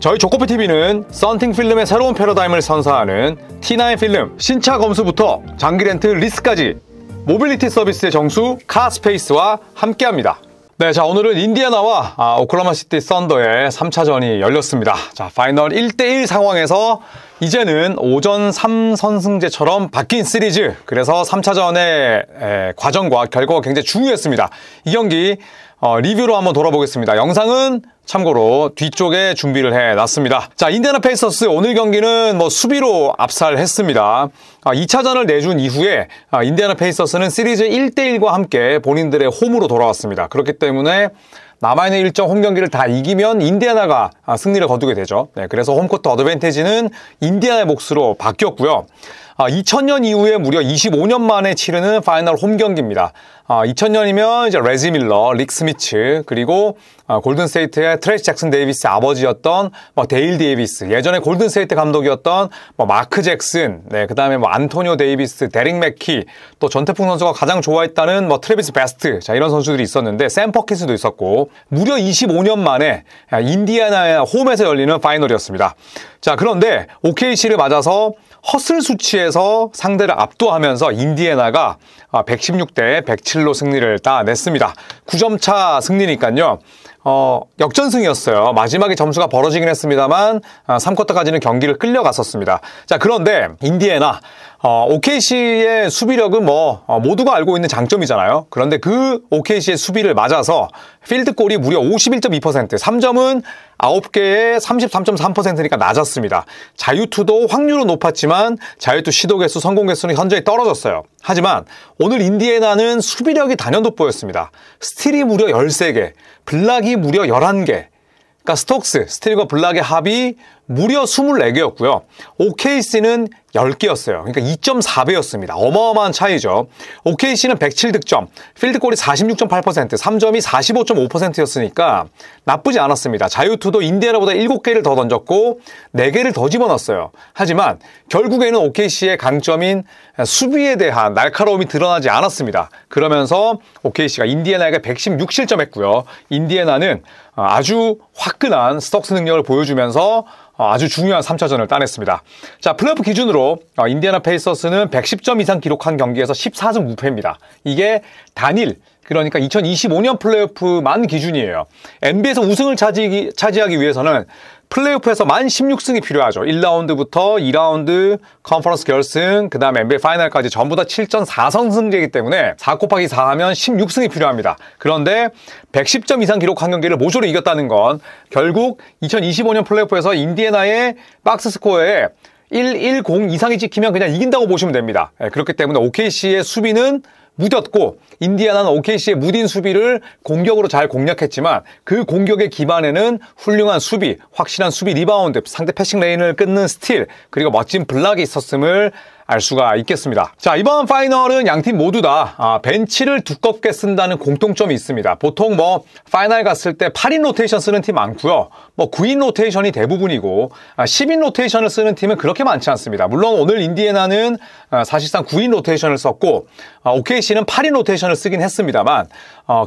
저희 조코피TV는 썬팅 필름의 새로운 패러다임을 선사하는 T9 필름 신차 검수부터 장기 렌트 리스까지 모빌리티 서비스의 정수 카스페이스와 함께합니다. 네, 자 오늘은 인디애나와 오클라호마 시티 썬더의 3차전이 열렸습니다. 자, 파이널 1대1 상황에서 이제는 오전 3선승제처럼 바뀐 시리즈, 그래서 3차전의 과정과 결과가 굉장히 중요했습니다. 이 경기 리뷰로 한번 돌아보겠습니다. 영상은 참고로 뒤쪽에 준비를 해놨습니다. 자, 인디애나 페이서스 오늘 경기는 수비로 압살했습니다. 2차전을 내준 이후에 인디애나 페이서스는 시리즈 1대1과 함께 본인들의 홈으로 돌아왔습니다. 그렇기 때문에 남아있는 일정 홈 경기를 다 이기면 인디애나가 승리를 거두게 되죠. 네, 그래서 홈코트 어드밴티지는 인디애나의 몫으로 바뀌었고요. 2000년 이후에 무려 25년 만에 치르는 파이널 홈 경기입니다. 2000년이면 이제 레지 밀러, 릭 스미츠, 그리고 골든스테이트의 트레이시 잭슨 데이비스의 아버지였던 데일 데이비스, 예전에 골든스테이트 감독이었던 마크 잭슨, 네, 그다음에 안토니오 데이비스, 데릭 맥키, 또 전태풍 선수가 가장 좋아했다는 트래비스 베스트, 자, 이런 선수들이 있었는데 샘 퍼킨스도 있었고, 무려 25년 만에 인디애나의 홈에서 열리는 파이널이었습니다. 자, 그런데 OKC를 맞아서 허슬 수치에서 상대를 압도하면서 인디애나가 116대 107로 승리를 따냈습니다. 9점 차 승리니까요. 역전승이었어요. 마지막에 점수가 벌어지긴 했습니다만 3쿼터까지는 경기를 끌려갔었습니다. 자, 그런데 인디애나 OKC의 수비력은 모두가 알고 있는 장점이잖아요. 그런데 그 OKC의 수비를 맞아서 필드골이 무려 51.2%, 3점은 9개에 33.3%니까 낮았습니다. 자유투도 확률은 높았지만 자유투 시도 개수, 성공 개수는 현저히 떨어졌어요. 하지만 오늘 인디애나는 수비력이 단연 돋보였습니다. 스틸이 무려 13개, 블락이 무려 11개. 그러니까 스톡스, 스틸과 블락의 합이 무려 24개였고요. OKC는 10개였어요. 그러니까 2.4배였습니다. 어마어마한 차이죠. OKC는 107득점, 필드골이 46.8%, 3점이 45.5%였으니까 나쁘지 않았습니다. 자유투도 인디애나보다 7개를 더 던졌고 4개를 더 집어넣었어요. 하지만 결국에는 OKC의 강점인 수비에 대한 날카로움이 드러나지 않았습니다. 그러면서 OKC가 인디애나에게 116 실점했고요. 인디애나는 아주 화끈한 스톡스 능력을 보여주면서 아주 중요한 3차전을 따냈습니다. 자, 플레이오프 기준으로 인디애나 페이서스는 110점 이상 기록한 경기에서 14승 무패입니다. 이게 단일, 그러니까 2025년 플레이오프만 기준이에요. NBA에서 우승을 차지하기 위해서는 플레이오프에서 만 16승이 필요하죠. 1라운드부터 2라운드, 컨퍼런스 결승, 그 다음에 NBA 파이널까지 전부 다 7전 4선승제이기 때문에 4 곱하기 4 하면 16승이 필요합니다. 그런데 110점 이상 기록한 경기를 모조리 이겼다는 건 결국 2025년 플레이오프에서 인디애나의 박스 스코어에 110 이상이 찍히면 그냥 이긴다고 보시면 됩니다. 그렇기 때문에 OKC의 수비는 무뎠고 인디애나는 OKC의 무딘 수비를 공격으로 잘 공략했지만 그 공격의 기반에는 훌륭한 수비, 확실한 수비 리바운드, 상대 패싱 레인을 끊는 스틸, 그리고 멋진 블락이 있었음을 알 수가 있겠습니다. 자, 이번 파이널은 양팀 모두 다 벤치를 두껍게 쓴다는 공통점이 있습니다. 보통 파이널 갔을 때 8인 로테이션 쓰는 팀 많고요. 9인 로테이션이 대부분이고 10인 로테이션을 쓰는 팀은 그렇게 많지 않습니다. 물론 오늘 인디애나는 사실상 9인 로테이션을 썼고 OKC는 8인 로테이션을 쓰긴 했습니다만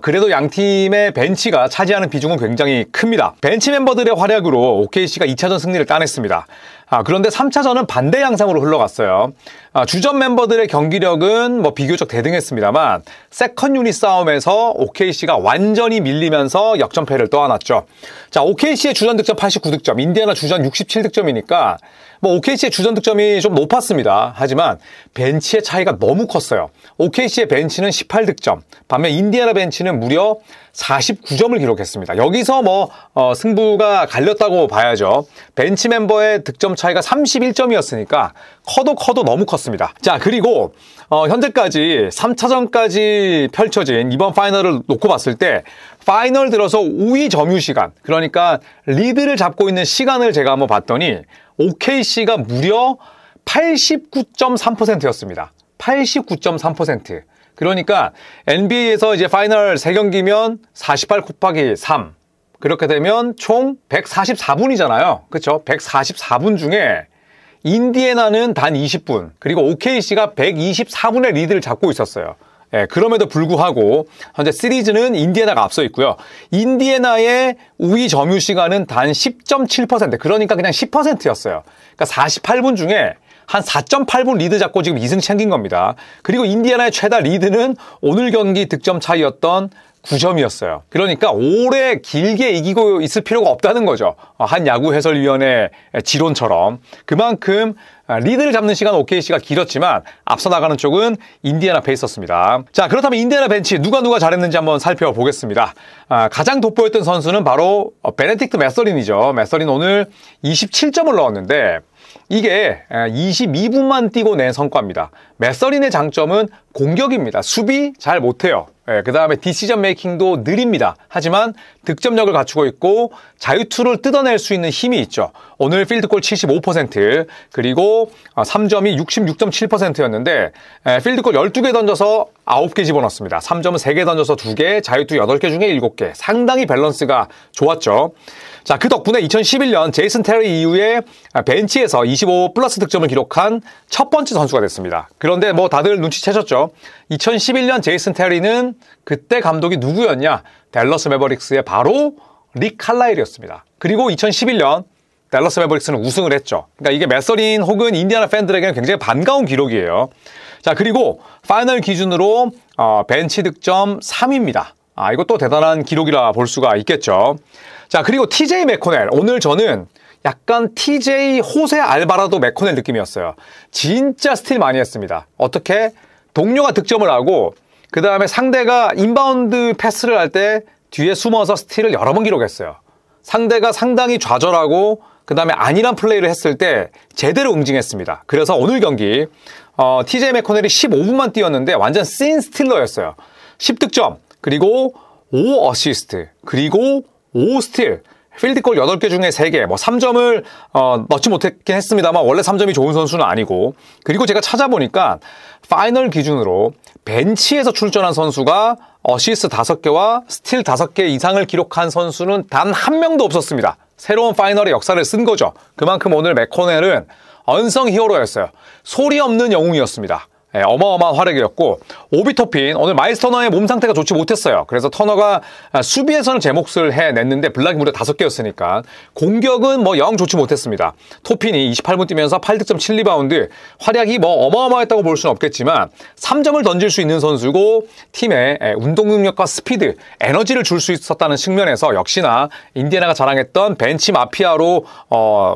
그래도 양팀의 벤치가 차지하는 비중은 굉장히 큽니다. 벤치 멤버들의 활약으로 OKC가 2차전 승리를 따냈습니다. 그런데 3차전은 반대 양상으로 흘러갔어요. 주전 member들의 경기력은 비교적 대등했습니다만 세컨 유닛 싸움에서 OKC가 완전히 밀리면서 역전패를 떠안았죠. 자, OKC의 주전 득점 89득점, 인디애나 주전 67득점이니까 OKC의 주전 득점이 좀 높았습니다. 하지만 벤치의 차이가 너무 컸어요. OKC의 벤치는 18득점, 반면 인디애나 벤치는 무려 49점을 기록했습니다. 여기서 승부가 갈렸다고 봐야죠. 벤치 멤버의 득점 차이가 31점이었으니까 커도 너무 컸습니다. 자, 그리고 현재까지 3차전까지 펼쳐진 이번 파이널을 놓고 봤을 때 파이널 들어서 우위 점유 시간, 그러니까 리드를 잡고 있는 시간을 제가 한번 봤더니 OKC가 무려 89.3%였습니다. 89.3%. 그러니까 NBA에서 이제 파이널 3경기면 48 곱하기 3. 그렇게 되면 총 144분이잖아요. 그렇죠? 144분 중에 인디애나는 단 20분, 그리고 OKC가 124분의 리드를 잡고 있었어요. 그럼에도 불구하고 현재 시리즈는 인디애나가 앞서 있고요. 인디애나의 우위 점유 시간은 단 10.7%, 그러니까 그냥 10%였어요. 그러니까 48분 중에 한 4.8분 리드 잡고 지금 2승 챙긴 겁니다. 그리고 인디애나의 최다 리드는 오늘 경기 득점 차이였던 9점이었어요. 그러니까 오래 길게 이기고 있을 필요가 없다는 거죠. 한 야구 해설위원의 지론처럼. 그만큼 리드를 잡는 시간 OKC가 길었지만 앞서 나가는 쪽은 인디애나 페이서스입니다. 자, 그렇다면 인디애나 벤치 누가 잘했는지 한번 살펴보겠습니다. 가장 돋보였던 선수는 바로 베네딕트 메서린이죠. 메서린 오늘 27점을 넣었는데 이게 22분만 뛰고 낸 성과입니다. 메서린의 장점은 공격입니다. 수비 잘 못해요. 그 다음에 디시전 메이킹도 느립니다. 하지만 득점력을 갖추고 있고 자유투를 뜯어낼 수 있는 힘이 있죠. 오늘 필드골 75%, 그리고 3점이 66.7%였는데 필드골 12개 던져서 9개 집어넣었습니다. 3점은 3개 던져서 2개, 자유투 8개 중에 7개. 상당히 밸런스가 좋았죠. 자, 그 덕분에 2011년 제이슨 테리 이후에 벤치에서 25 플러스 득점을 기록한 첫 번째 선수가 됐습니다. 그런데 뭐 다들 눈치채셨죠? 2011년 제이슨 테리는 그때 감독이 누구였냐? 댈러스 매버릭스의 바로 릭 칼라일이었습니다. 그리고 2011년 댈러스 매버릭스는 우승을 했죠. 그러니까 이게 메서린 혹은 인디애나 팬들에게는 굉장히 반가운 기록이에요. 자, 그리고 파이널 기준으로 벤치 득점 3위입니다. 이것도 대단한 기록이라 볼 수가 있겠죠. 자, 그리고 TJ 맥코넬. 오늘 저는 약간 TJ 호세 알바라도 맥코넬 느낌이었어요. 진짜 스틸 많이 했습니다. 어떻게? 동료가 득점을 하고 그 다음에 상대가 인바운드 패스를 할 때 뒤에 숨어서 스틸을 여러 번 기록했어요. 상대가 상당히 좌절하고 그 다음에 안일한 플레이를 했을 때 제대로 응징했습니다. 그래서 오늘 경기 TJ 맥코넬이 15분만 뛰었는데 완전 씬 스틸러였어요. 10득점, 그리고 5어시스트, 그리고 5스틸, 필드골 8개 중에 3개, 3점을 넣지 못했긴 했습니다만 원래 3점이 좋은 선수는 아니고, 그리고 제가 찾아보니까 파이널 기준으로 벤치에서 출전한 선수가 어시스트 5개와 스틸 5개 이상을 기록한 선수는 단 한 명도 없었습니다. 새로운 파이널의 역사를 쓴 거죠. 그만큼 오늘 맥코넬은 언성 히어로였어요. 소리 없는 영웅이었습니다. 어마어마한 활약이었고, 오비 토핀 오늘 마일스 터너의 몸 상태가 좋지 못했어요. 그래서 터너가 수비에서는 제 몫을 해냈는데 블락이 무려 5개였으니까 공격은 영 좋지 못했습니다. 토핀이 28분 뛰면서 8득점 7리바운드, 활약이 어마어마했다고 볼 수는 없겠지만 3점을 던질 수 있는 선수고 팀의 운동 능력과 스피드, 에너지를 줄 수 있었다는 측면에서 역시나 인디애나가 자랑했던 벤치 마피아로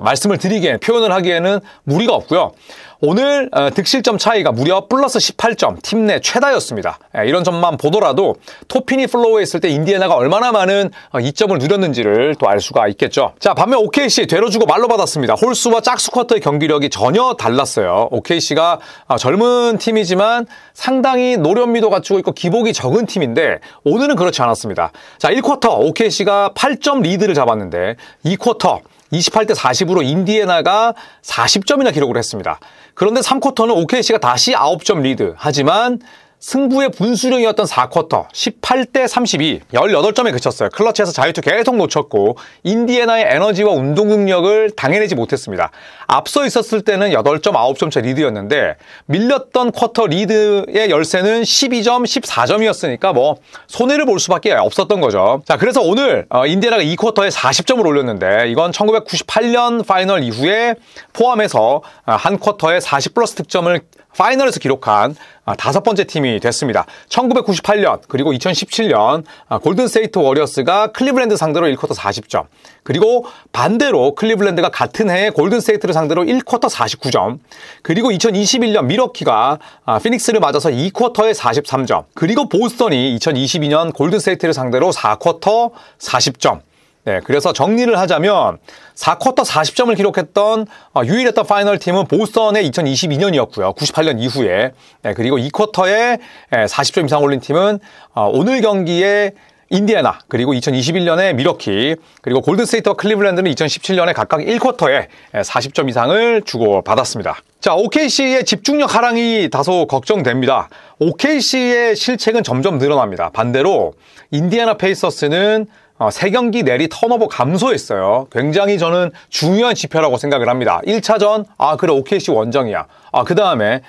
말씀을 드리기에는, 표현을 하기에는 무리가 없고요. 오늘 득실점 차이가 무려 플러스 18점, 팀 내 최다였습니다. 이런 점만 보더라도 토핀이 플로우에 있을 때 인디애나가 얼마나 많은 이점을 누렸는지를 또 알 수가 있겠죠. 자, 반면 OKC 되로 주고 말로 받았습니다. 홀수와 짝수 쿼터의 경기력이 전혀 달랐어요. OKC가 젊은 팀이지만 상당히 노련미도 갖추고 있고 기복이 적은 팀인데 오늘은 그렇지 않았습니다. 자, 1쿼터 OKC가 8점 리드를 잡았는데 2쿼터 28대 40으로 인디애나가 40점이나 기록을 했습니다. 그런데 3쿼터는 OKC가 다시 9점 리드. 하지만 승부의 분수령이었던 4쿼터 18대 32, 18점에 그쳤어요. 클러치에서 자유투 계속 놓쳤고 인디애나의 에너지와 운동 능력을 당해내지 못했습니다. 앞서 있었을 때는 8점, 9점 차 리드였는데 밀렸던 쿼터 리드의 열세는 12점, 14점이었으니까 손해를 볼 수밖에 없었던 거죠. 자, 그래서 오늘 인디애나가 2쿼터에 40점을 올렸는데 이건 1998년 파이널 이후에 포함해서 한 쿼터에 40 플러스 득점을 파이널에서 기록한 5번째 팀이 됐습니다. 1998년 그리고 2017년 골든스테이트 워리어스가 클리블랜드 상대로 1쿼터 40점, 그리고 반대로 클리블랜드가 같은 해에 골든스테이트를 상대로 1쿼터 49점, 그리고 2021년 밀워키가 피닉스를 맞아서 2쿼터에 43점, 그리고 보스턴이 2022년 골든스테이트를 상대로 4쿼터 40점. 네, 그래서 정리를 하자면 4쿼터 40점을 기록했던 유일했던 파이널 팀은 보스턴의 2022년이었고요. 98년 이후에. 네, 그리고 2쿼터에 40점 이상 올린 팀은 오늘 경기에 인디애나, 그리고 2021년에 밀워키, 그리고 골든스테이트와 클리블랜드는 2017년에 각각 1쿼터에 40점 이상을 주고 받았습니다. 자, OKC의 집중력 하락이 다소 걱정됩니다. OKC의 실책은 점점 늘어납니다. 반대로 인디애나 페이서스는 3경기 내리 턴오버 감소했어요. 굉장히 저는 중요한 지표라고 생각을 합니다. 1차전, 그래, OKC 원정이야. 그 다음에,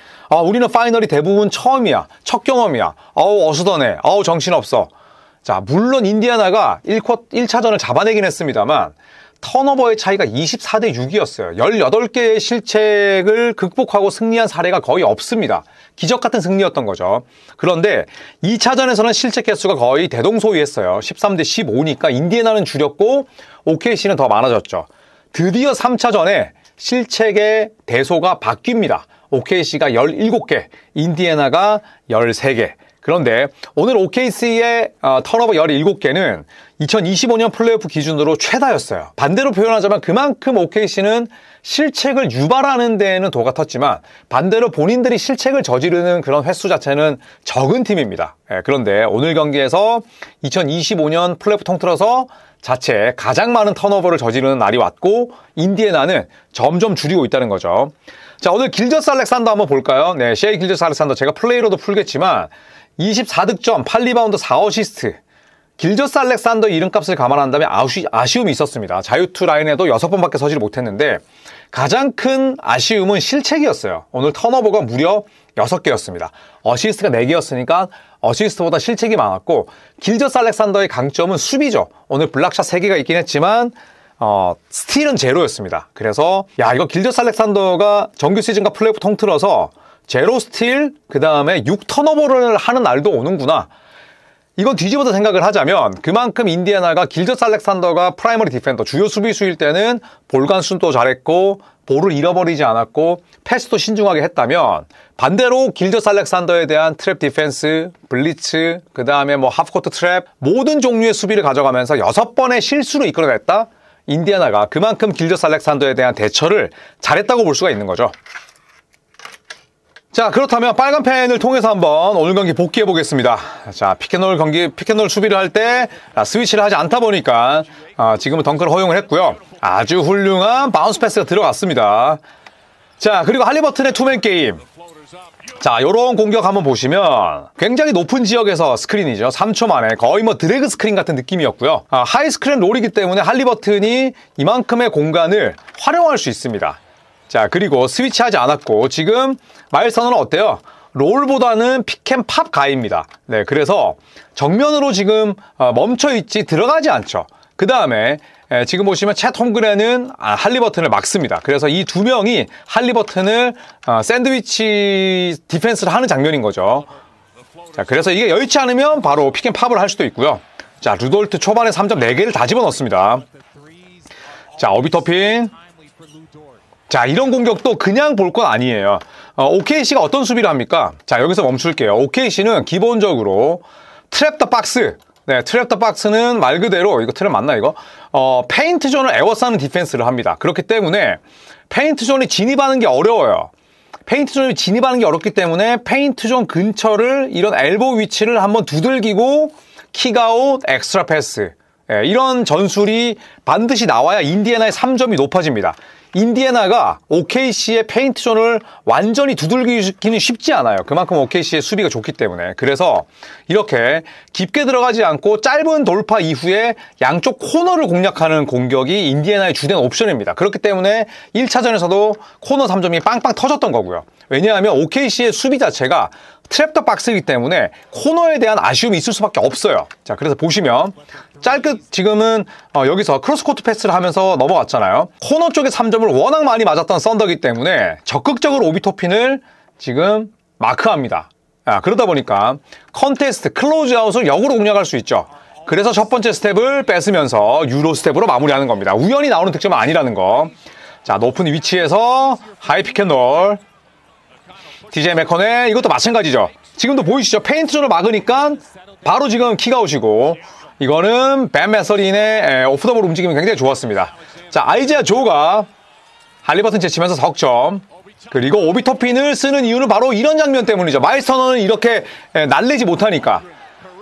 우리는 파이널이 대부분 처음이야. 첫 경험이야. 어수선해. 정신없어. 자, 물론 인디애나가 1차전을 잡아내긴 했습니다만, 턴오버의 차이가 24대 6이었어요. 18개의 실책을 극복하고 승리한 사례가 거의 없습니다. 기적 같은 승리였던 거죠. 그런데 2차전에서는 실책 개수가 거의 대동소이했어요. 13대 15니까 인디애나는 줄였고 OKC는 더 많아졌죠. 드디어 3차전에 실책의 대소가 바뀝니다. OKC가 17개, 인디애나가 13개. 그런데 오늘 OKC의 턴오버 17개는 2025년 플레이오프 기준으로 최다였어요. 반대로 표현하자면 그만큼 OKC는 실책을 유발하는 데에는 도가 텄지만 반대로 본인들이 실책을 저지르는 그런 횟수 자체는 적은 팀입니다. 그런데 오늘 경기에서 2025년 플레이오프 통틀어서 자체 가장 많은 턴오버를 저지르는 날이 왔고 인디애나는 점점 줄이고 있다는 거죠. 자, 오늘 길저스 알렉산더 한번 볼까요? 네, 셰이 길저스 알렉산더 제가 플레이로도 풀겠지만 24득점, 8리바운드, 4어시스트. 길저스 알렉산더 이름값을 감안한다면 아쉬움이 있었습니다. 자유투 라인에도 6번밖에 서지를 못했는데 가장 큰 아쉬움은 실책이었어요. 오늘 턴오버가 무려 6개였습니다. 어시스트가 4개였으니까 어시스트보다 실책이 많았고 길저스 알렉산더의 강점은 수비죠. 오늘 블락샷 3개가 있긴 했지만 스틸은 제로였습니다. 그래서 이거 길저스 알렉산더가 정규 시즌과 플레이오프 통틀어서 제로 스틸, 그 다음에 6턴오버를 하는 날도 오는구나. 이건 뒤집어서 생각을 하자면 그만큼 인디애나가 길저스 알렉산더가 프라이머리 디펜더, 주요 수비수일 때는 볼 간수도 잘했고 볼을 잃어버리지 않았고 패스도 신중하게 했다면 반대로 길저스 알렉산더에 대한 트랩 디펜스, 블리츠, 그 다음에 하프코트 트랩 모든 종류의 수비를 가져가면서 6번의 실수를 이끌어냈다? 인디애나가 그만큼 길저스 알렉산더에 대한 대처를 잘했다고 볼 수가 있는 거죠. 자, 그렇다면 빨간 펜을 통해서 한번 오늘 경기 복귀해 보겠습니다. 자, 피켓롤 수비를 할 때 스위치를 하지 않다 보니까 지금은 덩크를 허용을 했고요. 아주 훌륭한 바운스 패스가 들어갔습니다. 자, 그리고 할리버튼의 투맨 게임. 자, 요런 공격 한번 보시면 굉장히 높은 지역에서 스크린이죠. 3초 만에 거의 드래그 스크린 같은 느낌이었고요. 하이 스크린 롤이기 때문에 할리버튼이 이만큼의 공간을 활용할 수 있습니다. 자, 그리고 스위치하지 않았고 지금 마일스 터너는 어때요? 롤보다는 픽앤팝 가입니다. 네, 그래서 정면으로 지금 멈춰있지 들어가지 않죠. 그 다음에 지금 보시면 챗 홈그레는 할리버튼을 막습니다. 그래서 이 두 명이 할리버튼을 샌드위치 디펜스를 하는 장면인 거죠. 자, 그래서 이게 여의치 않으면 바로 픽앤팝을 할 수도 있고요. 자, 루돌트 초반에 3점 4개를 다 집어넣습니다. 자, 어비터핀. 자, 이런 공격도 그냥 볼 건 아니에요. OKC가 어떤 수비를 합니까? 자, 여기서 멈출게요. OKC는 기본적으로 트랩 더 박스. 네, 트랩 더 박스는 말 그대로, 이거 트랩 맞나, 이거? 페인트 존을 에워싸는 디펜스를 합니다. 그렇기 때문에 페인트 존이 진입하는 게 어려워요. 페인트 존이 진입하는 게 어렵기 때문에 페인트 존 근처를 이런 엘보 위치를 한번 두들기고 킥아웃, 엑스트라 패스. 네, 이런 전술이 반드시 나와야 인디애나의 3점이 높아집니다. 인디애나가 OKC의 페인트 존을 완전히 두들기기는 쉽지 않아요. 그만큼 OKC의 수비가 좋기 때문에. 그래서 이렇게 깊게 들어가지 않고 짧은 돌파 이후에 양쪽 코너를 공략하는 공격이 인디애나의 주된 옵션입니다. 그렇기 때문에 1차전에서도 코너 3점이 빵빵 터졌던 거고요. 왜냐하면 OKC의 수비 자체가 트랩 더 박스이기 때문에 코너에 대한 아쉬움이 있을 수밖에 없어요. 자, 그래서 보시면 짧게 지금은 여기서 크로스코트 패스를 하면서 넘어갔잖아요. 코너 쪽에 3점을 워낙 많이 맞았던 썬더기 때문에 적극적으로 오비토핀을 지금 마크합니다. 그러다 보니까 컨테스트, 클로즈아웃을 역으로 공략할 수 있죠. 그래서 첫 번째 스텝을 뺏으면서 유로 스텝으로 마무리하는 겁니다. 우연히 나오는 득점은 아니라는 거. 자, 높은 위치에서 하이 피켓롤. DJ 맥커네 이것도 마찬가지죠. 지금도 보이시죠? 페인트 존을 막으니까 바로 지금 킥아웃이고, 이거는 벤 메서린의 오프 더 볼 움직임이 굉장히 좋았습니다. 자, 아이지아 조가 할리버튼 제치면서 석점. 그리고 오비토핀을 쓰는 이유는 바로 이런 장면 때문이죠. 마일스 터너는 이렇게 날리지 못하니까.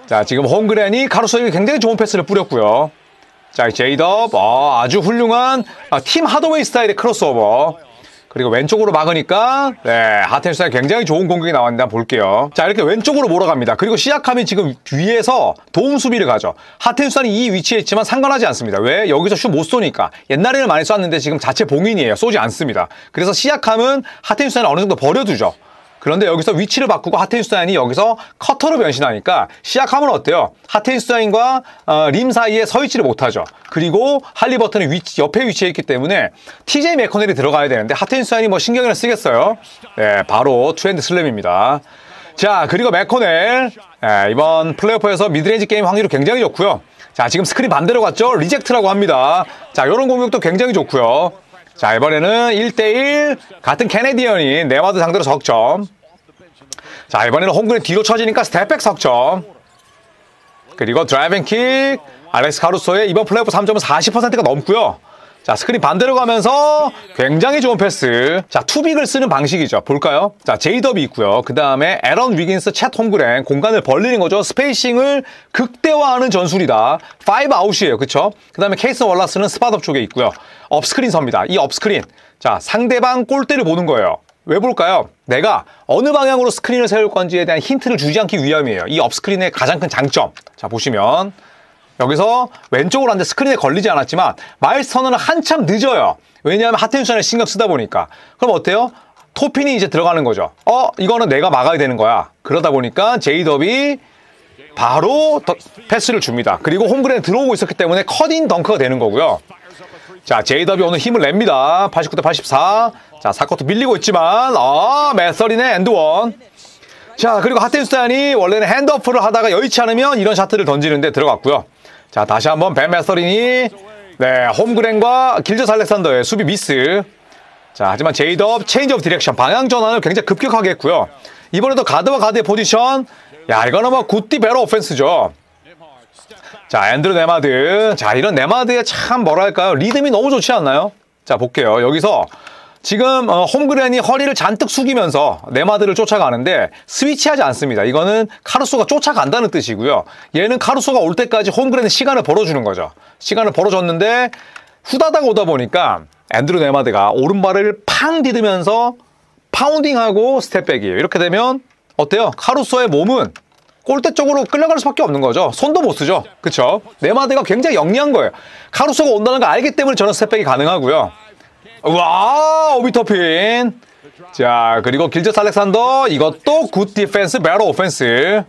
자, 지금 홈그랜이 카루소에게 굉장히 좋은 패스를 뿌렸고요. 자, 제이덥 아주 훌륭한 팀 하더웨이 스타일의 크로스오버. 그리고 왼쪽으로 막으니까 하텐슈타인 굉장히 좋은 공격이 나왔는데 한번 볼게요. 자, 이렇게 왼쪽으로 몰아갑니다. 그리고 시작하면 지금 뒤에서 도움 수비를 가죠. 하텐슈타인이 이 위치에 있지만 상관하지 않습니다. 왜? 여기서 슛 못 쏘니까. 옛날에는 많이 쐈는데 지금 자체 봉인이에요. 쏘지 않습니다. 그래서 시작하면 하텐슈타인을 어느 정도 버려두죠. 그런데 여기서 위치를 바꾸고 하텐슈타인이 여기서 커터로 변신하니까 시작하면 어때요? 하텐슈타인과 림 사이에 서 있지를 못하죠. 그리고 할리버튼이 옆에 위치해 있기 때문에 TJ 맥커넬이 들어가야 되는데 하텐슈타인이 뭐 신경을 쓰겠어요? 네, 바로 투핸드 슬램입니다. 자, 그리고 맥커넬 이번 플레이오프에서 미드레인지 게임 확률이 굉장히 좋고요. 자, 지금 스크린 반대로 갔죠? 리젝트라고 합니다. 자, 이런 공격도 굉장히 좋고요. 자, 이번에는 1대1 같은 캐네디언이 네마드 상대로 석점. 자, 이번에는 홈그린 뒤로 쳐지니까 스텝백 석점. 그리고 드라이빙 킥. 알렉스 카루소의 이번 플레이오프 3점은 40%가 넘고요. 자, 스크린 반대로 가면서 굉장히 좋은 패스. 자, 투빅을 쓰는 방식이죠. 볼까요? 자, 제이더비 있고요. 그 다음에 에런 위긴스, 챗 홈그렌. 공간을 벌리는 거죠. 스페이싱을 극대화하는 전술이다. 5 아웃이에요. 그쵸? 그 다음에 케이스 월라스는 스팟업 쪽에 있고요. 업스크린 섭니다. 이 업스크린. 자, 상대방 골대를 보는 거예요. 왜 볼까요? 내가 어느 방향으로 스크린을 세울 건지에 대한 힌트를 주지 않기 위함이에요. 이 업스크린의 가장 큰 장점. 자, 보시면 여기서 왼쪽으로 하는데 스크린에 걸리지 않았지만 마일스 터너는 한참 늦어요. 왜냐하면 하텐슈타인을 신경 쓰다 보니까. 그럼 어때요? 토핀이 이제 들어가는 거죠. 이거는 내가 막아야 되는 거야. 그러다 보니까 제이더비 바로 패스를 줍니다. 그리고 홈그랜 들어오고 있었기 때문에 컷인 덩크가 되는 거고요. 자, 제이더비 오늘 힘을 냅니다. 89대 84. 자, 사커트 밀리고 있지만 메서린의 엔드원. 자, 그리고 하텐슈타인이 원래는 핸드오프를 하다가 여의치 않으면 이런 샷들을 던지는데 들어갔고요. 자, 다시 한번 벤 메서린이 홈그랜과 길저스 알렉산더의 수비 미스. 자, 하지만 제이덥 체인지 오브 디렉션 방향 전환을 굉장히 급격하게 했고요. 이번에도 가드와 가드의 포지션. 야, 이거는 뭐 굿디 베러 오펜스죠. 자, 앤드루 네마드. 자, 이런 네마드의 참 뭐랄까요? 리듬이 너무 좋지 않나요? 자, 볼게요. 여기서 지금 홈그랜이 허리를 잔뜩 숙이면서 네마드를 쫓아가는데 스위치하지 않습니다. 이거는 카루소가 쫓아간다는 뜻이고요. 얘는 카루소가 올 때까지 홈그랜이 시간을 벌어주는 거죠. 시간을 벌어줬는데 후다닥 오다 보니까 앤드루 네마드가 오른발을 팡 디디면서 파운딩하고 스텝백이에요. 이렇게 되면 어때요? 카루소의 몸은 골대 쪽으로 끌려갈 수밖에 없는 거죠. 손도 못 쓰죠. 그쵸? 네마드가 굉장히 영리한 거예요. 카루소가 온다는 걸 알기 때문에 저런 스텝백이 가능하고요. 와, 오비터핀. 자, 그리고 길저스 알렉산더. 이것도 굿 디펜스, 베러 오펜스.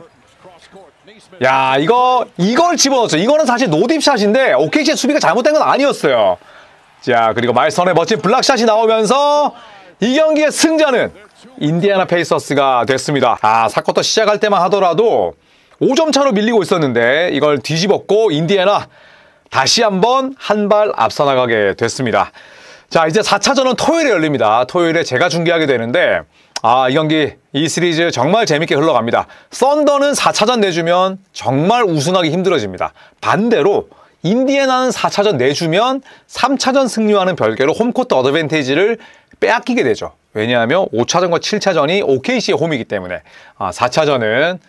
야, 이걸 집어넣었죠. 이거는 사실 노딥샷인데 OKC의 수비가 잘못된 건 아니었어요. 자, 그리고 마일스턴의 멋진 블락샷이 나오면서 이 경기의 승자는 인디애나 페이서스가 됐습니다. 아, 4쿼터 시작할 때만 하더라도 5점 차로 밀리고 있었는데 이걸 뒤집었고 인디애나 다시 한번 한 발 앞서 나가게 됐습니다. 자, 이제 4차전은 토요일에 열립니다. 토요일에 제가 중계하게 되는데 이 경기, 이 시리즈 정말 재밌게 흘러갑니다. 썬더는 4차전 내주면 정말 우승하기 힘들어집니다. 반대로 인디애나는 4차전 내주면 3차전 승리와는 별개로 홈코트 어드밴티지를 빼앗기게 되죠. 왜냐하면 5차전과 7차전이 OKC의 홈이기 때문에 4차전은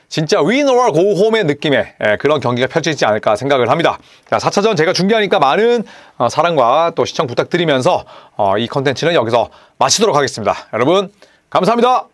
진짜 win or go home의 느낌의 그런 경기가 펼쳐지지 않을까 생각을 합니다. 자, 4차전 제가 중계하니까 많은 사랑과 또 시청 부탁드리면서 이 컨텐츠는 여기서 마치도록 하겠습니다. 여러분 감사합니다.